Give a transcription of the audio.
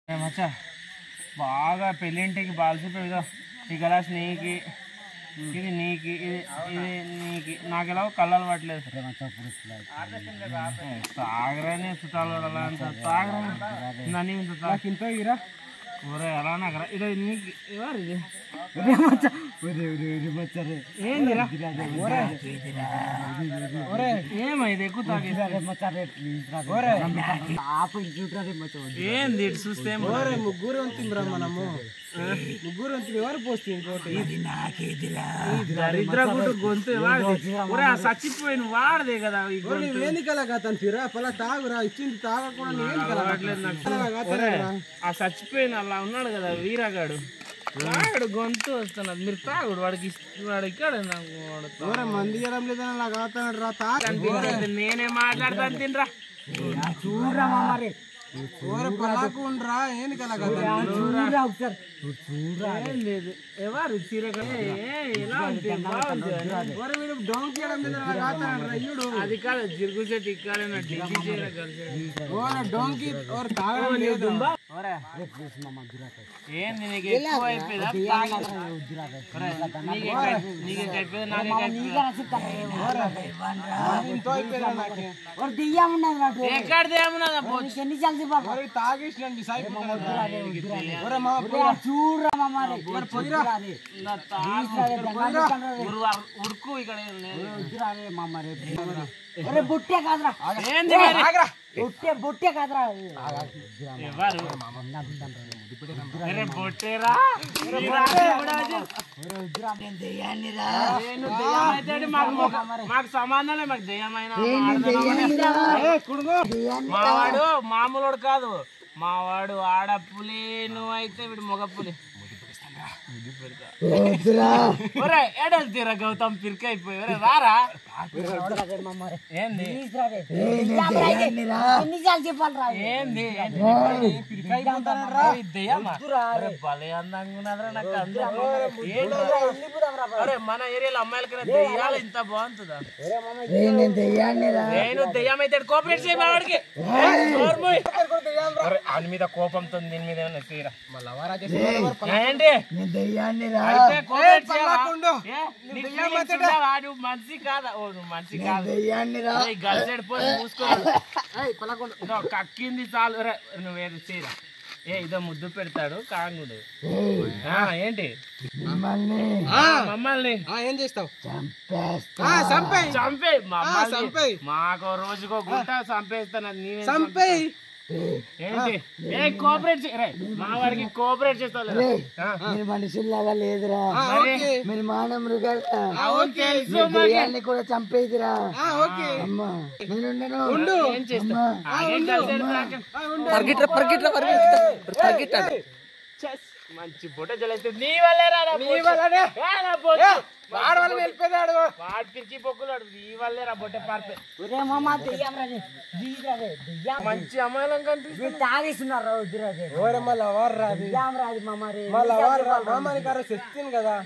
మచ్చా బాగా పెళ్ళింటికి బాల్సిపోయిదో ఈ గ్లాస్ నీకి ఇది నీకి ఇది ఇది నీకి నాకు ఎలా కళ్ళలు పట్టలేదు తాగరానే చుట్టాలు అంత తాగరా నన్ను ఇంత తాకింత ఇరా ఊరే ఎలా నాకు ఇది నీకు ఎవరు ఇది ఏమైంది ఎక్కువ ఏంది ఇటు చూస్తే ముగ్గురు అంతిరా మనము ముగ్గురు అంతి ఎవరు పోస్తే ఇంకోటి దరిద్ర గుడ్డు గొంతు చచ్చిపోయిన వాడదే కదా వేదికలా కాదని తీరా పలా తాగురా ఇచ్చింది తాగకుండా ఆ చచ్చిపోయిన అలా ఉన్నాడు కదా వీరగాడు వాడు గొంతు వస్తున్నాడు మీరు తాగుడు వాడికి వాడు ఇక్కడ మంది చేయడం లేదని అలా కాతున్నాడు రా తాగ నేనే మాట్లాడతాను తినరా చూడరా మరి పలాకుండ్రా ఏంది కదా లేదు ఎవరు అది కాదు జిరుగు చెట్టు డోంకి ఏంది నీకు ఎక్కువ ఉడుకు ఇక్కడ బుట్టే కాదురా బుట్టే కాదురా మాకు సంబంధం మాకు దయ్యమైన మావాడు మామూలుడు కాదు మావాడు ఆడపులి నువ్వైతే వీడు మగపులి ఏడాది తీరా గౌతమ్ పిరిక అయిపోయి రారా ఏంది ఏంది భలే అందంగా ఉన్నదిరా నాకు అరే మన ఏరియాలో అమ్మాయిలకైనా దెయ్యాలు ఇంత బాగుంటుందా నేను దెయ్యం అయితే కోఆపరేట్ చేయవాడికి ఆయన మీద కోపంతో దీని మీద ఏమన్నా తీరా ఏంటి మనిషి కాదా మనిషి కాదు కక్కింది చాలు నువ్వేది చేయరా ఇదో ముద్దు పెడతాడు కాంగుడు ఏంటి మమ్మల్ని ఏం చేస్తావు చంపే మాకు రోజుకో గుంట చంపేస్తాను చంపేయి ఏంటి కోఆపరేట్ మా వాడికి కోఆపరేట్ చేస్తాను మనుషుల్లాగా లేదురా మీరు మానవ మృగాన్ని కూడా చంపేదిరా అమ్మా మంచి బుట్ట జలైతే నీ వల్లే వెళ్ళిపోయాడు వాడు పిచ్చి పొక్కులాడు నీ వల్లే రా బొట్ట పారిపోయి మంచి అమ్మాయిలం కనిపిస్తుంది తాగేస్తున్నారు కదా